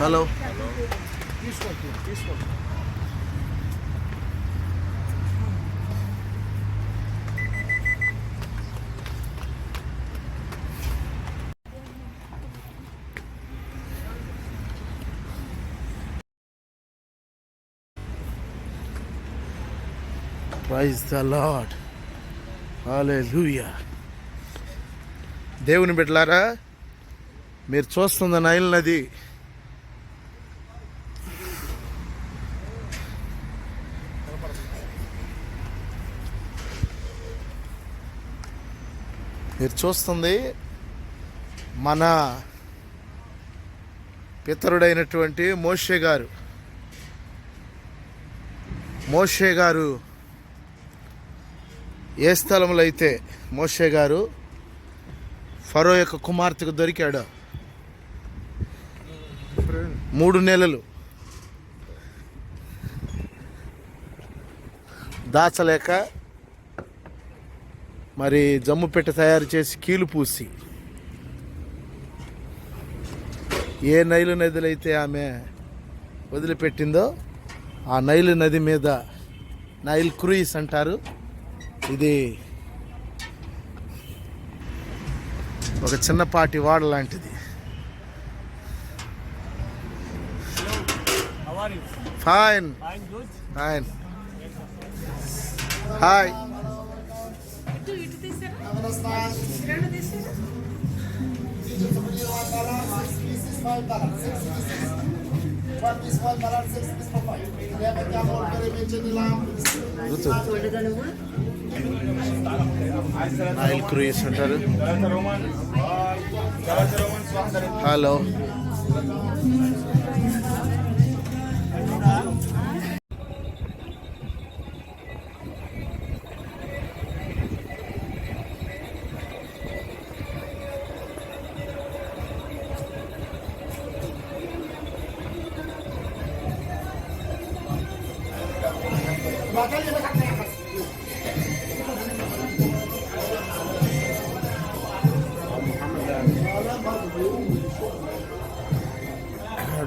Hello. Praise the Lord. Hallelujah. దేవుని బిడ్డలారా, మీరు చూస్తున్న నైల్ నది మన పితరుడైనటువంటి మోషే గారు ఏ స్థలంలో అయితే మోషే గారు ఫరో యొక్క కుమార్తెకు దొరికాడు, 3 నెలలు దాచలేక మరి జమ్ము పెట్టి తయారు చేసి కీలు పూసి ఏ నైలు నదిలైతే ఆమె వదిలిపెట్టిందో ఆ నైలు నది మీద నైల్ క్రూయిస్ అంటారు. ఇది ఒక చిన్నపాటి వాడ లాంటిది. Fine fine. Hi. Nile cruise అంటారు. హలో.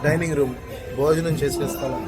డైనింగ్ రూమ్, భోజనం చేసే స్థలం.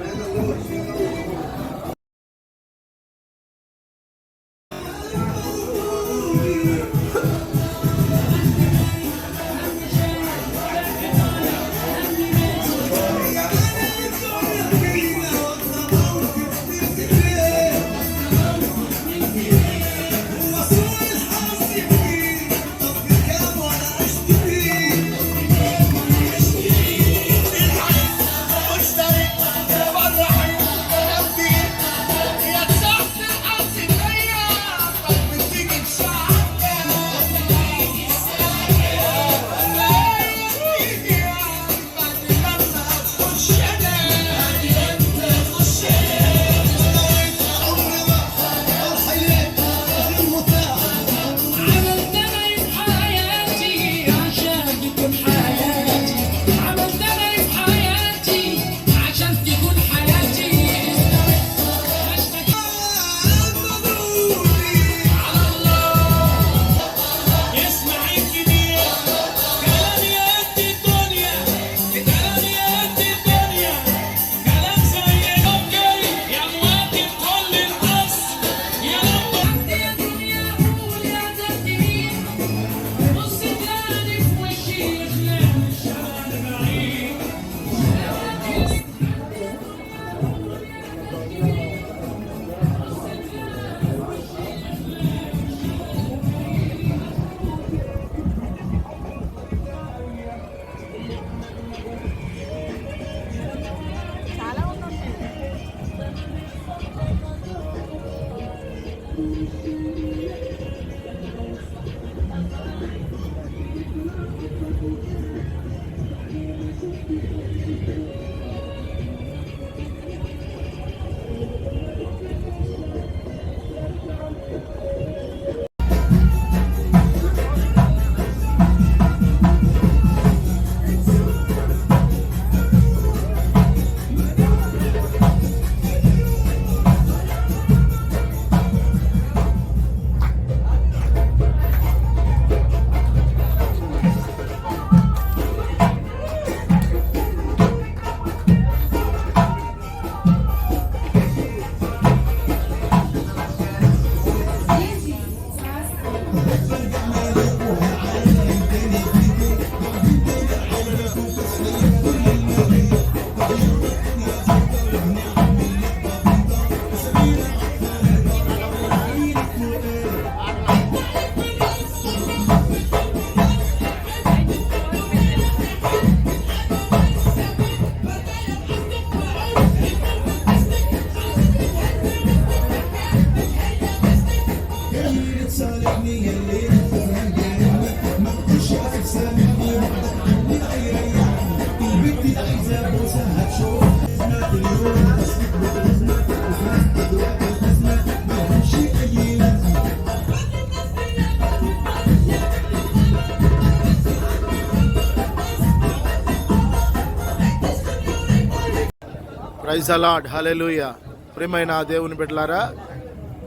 Praise the Lord, hallelujah. ప్రియమైన దేవుని బిడ్డలారా,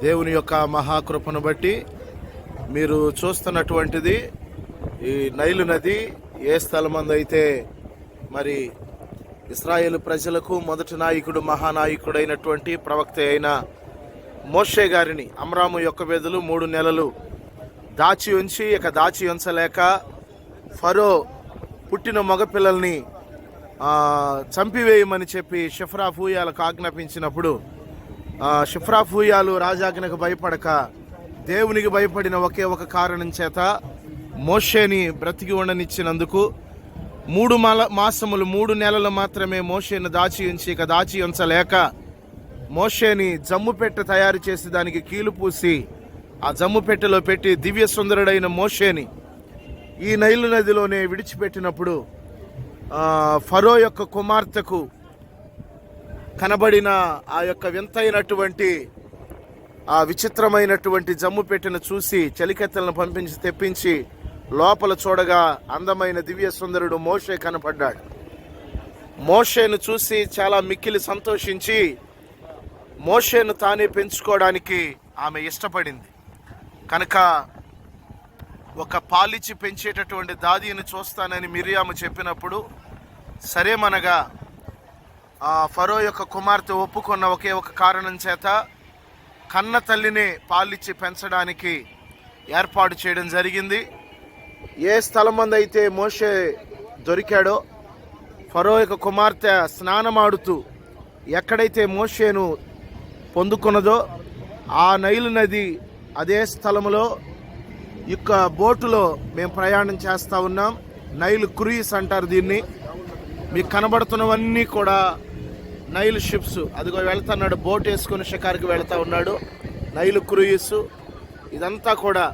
దేవుని యొక్క మహాకృపను బట్టి మీరు చూస్తున్నటువంటిది ఈ నైలు నది ఏ స్థలమందైతే మరి ఇశ్రాయేలు ప్రజలకు మొదటి నాయకుడు, మహానాయకుడైనటువంటి ప్రవక్త అయిన మోషే గారిని అమ్రాము యొక్క వెదులు 3 నెలలు దాచి ఉంచి దాచి ఉంచలేక ఫరో పుట్టిన మగపిల్లల్ని చంపివేయమని చెప్పి షిఫ్రా పూయాలకు ఆజ్ఞాపించినప్పుడు షిఫ్రా పూయాలు రాజాజ్ఞకు భయపడక దేవునికి భయపడిన ఒకే ఒక కారణం చేత మోషేని బ్రతికి ఉండనిచ్చినందుకు 3 మాసములు 3 నెలలు మాత్రమే మోషేని దాచి ఉంచి దాచి ఉంచలేక మోషేని జమ్ము పెట్టె తయారు చేసి దానికి కీలు పూసి ఆ జమ్ము పెట్టెలో పెట్టి దివ్య సుందరుడైన మోషేని ఈ నైలు నదిలోనే విడిచిపెట్టినప్పుడు ఫరో యొక్క కుమార్తెకు కనబడిన ఆ యొక్క వింతైనటువంటి ఆ విచిత్రమైనటువంటి జమ్ము పెట్టెను చూసి చలికెత్తలను తెప్పించి లోపల చూడగా అందమైన దివ్య సుందరుడు మోషే కనపడ్డాడు. మోషేను చూసి చాలా మిక్కిలి సంతోషించి మోషేను తానే పెంచుకోవడానికి ఆమె ఇష్టపడింది కనుక ఒక పాలిచ్చి పెంచేటటువంటి దాదీని చూస్తానని మిరియాము చెప్పినప్పుడు సరేమనగా ఫరో యొక్క కుమార్తె ఒప్పుకున్న ఒకే ఒక కారణం చేత కన్న తల్లిని పాలిచ్చి పెంచడానికి ఏర్పాటు చేయడం జరిగింది. ఏ స్థలమందైతే మోషే దొరికాడో ఫరో యొక్క కుమార్తె స్నానమాడుతూ ఎక్కడైతే మోషేను పొందుకున్నదో ఆ నైలు నది అదే స్థలంలో ఇక బోటులో మేము ప్రయాణం చేస్తూ ఉన్నాం. నైల్ క్రూయిస్ అంటారు దీన్ని. మీకు కనబడుతున్నవన్నీ కూడా నైల్ షిప్స్. అదిగో వెళ్తున్నాడు, బోట్ వేసుకుని షికారుకి వెళ్తూ ఉన్నాడు. నైల్ క్రూయిస్ ఇదంతా కూడా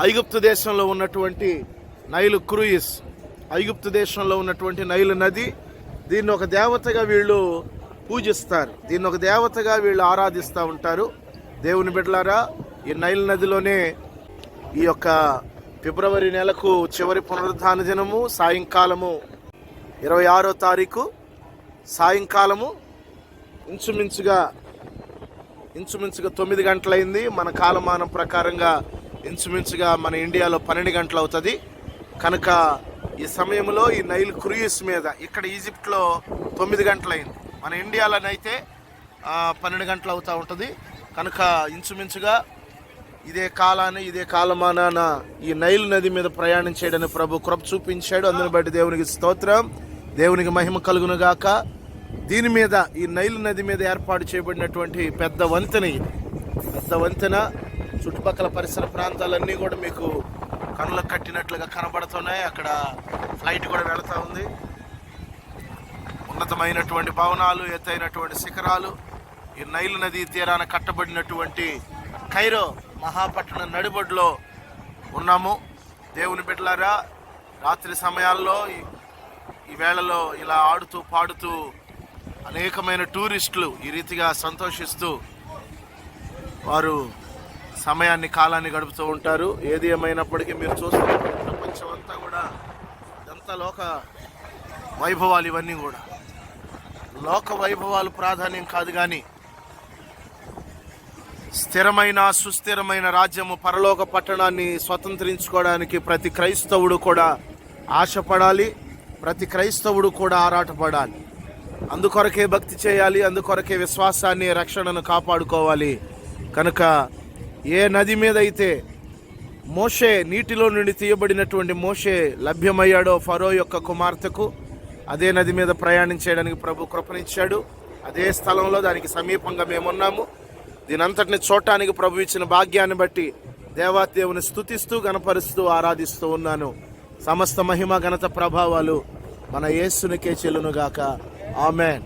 ఐగుప్తు దేశంలో ఉన్నటువంటి నైల్ క్రూయిస్, ఐగుప్తు దేశంలో ఉన్నటువంటి నైలు నది. దీన్ని ఒక దేవతగా వీళ్ళు పూజిస్తారు, దీన్ని ఒక దేవతగా వీళ్ళు ఆరాధిస్తూ ఉంటారు. దేవుని బిడ్డలారా, ఈ నైల్ నదిలోనే ఈ యొక్క ఫిబ్రవరి నెలకు చివరి పునరుద్ధాన దినము సాయంకాలము 26వ తారీఖు సాయంకాలము ఇంచుమించుగా 9 గంటలైంది. మన కాలమానం ప్రకారంగా ఇంచుమించుగా మన ఇండియాలో 12 గంటలు అవుతుంది. కనుక ఈ సమయంలో ఈ నైల్ క్రూయిస్ మీద ఇక్కడ ఈజిప్ట్లో 9 గంటలైంది, మన ఇండియాలోనైతే 12 గంటలు అవుతూ ఉంటుంది. కనుక ఇంచుమించుగా ఇదే కాలమానాన ఈ నైల్ నది మీద ప్రయాణం చేయడానికి ప్రభు కృప చూపించాడు. అందుని బట్టి దేవునికి స్తోత్రం, దేవునికి మహిమ కలుగును గాక. దీని మీద ఈ నైల్ నది మీద ఏర్పాటు చేయబడినటువంటి పెద్ద వంతెన చుట్టుపక్కల పరిసర ప్రాంతాలన్నీ కూడా మీకు కనులకు కట్టినట్లుగా కనబడుతున్నాయి. అక్కడ ఫ్లైట్ కూడా వెళుతూ ఉంది. ఉన్నతమైనటువంటి భవనాలు, ఎత్తైనటువంటి శిఖరాలు, ఈ నైల్ నది తీరాన కట్టబడినటువంటి కైరో మహాపట్టణం నడిబొడ్లో ఉన్నాము. దేవుని బిడ్డలారా, రాత్రి సమయాల్లో ఈ వేళలో ఇలా ఆడుతూ పాడుతూ అనేకమైన టూరిస్టులు ఈ రీతిగా సంతోషిస్తూ వారు సమయాన్ని, కాలాన్ని గడుపుతూ ఉంటారు. ఏది ఏమైనప్పటికీ మీరు చూస్తున్న ప్రపంచం అంతా కూడా ఎంత లోక వైభవాలు, ఇవన్నీ కూడా లోక వైభవాలు ప్రాధాన్యం కాదు, కానీ స్థిరమైన సుస్థిరమైన రాజ్యము, పరలోక పట్టణాన్ని స్వతంత్రించుకోవడానికి ప్రతి క్రైస్తవుడు కూడా ఆశపడాలి, ప్రతి క్రైస్తవుడు కూడా ఆరాటపడాలి. అందుకొరకే భక్తి చేయాలి, అందుకొరకే విశ్వాసాన్ని, రక్షణను కాపాడుకోవాలి. కనుక ఏ నది మీద అయితే మోషే, నీటిలో నుండి తీయబడినటువంటి మోషే లభ్యమయ్యాడో ఫరో యొక్క కుమార్తెకు, అదే నది మీద ప్రయాణం చేయడానికి ప్రభు కృపనిచ్చాడు. అదే స్థలంలో దానికి సమీపంగా మేమున్నాము. దీనంతటిని చూడటానికి ప్రభు ఇచ్చిన భాగ్యాన్ని బట్టి దేవాదేవుని స్తుతిస్తూ, గణపరుస్తూ, ఆరాధిస్తూ ఉన్నాను. సమస్త మహిమ, ఘనత, ప్రభావాలు మన యేసునికే చెల్లునుగాక. ఆమేన్.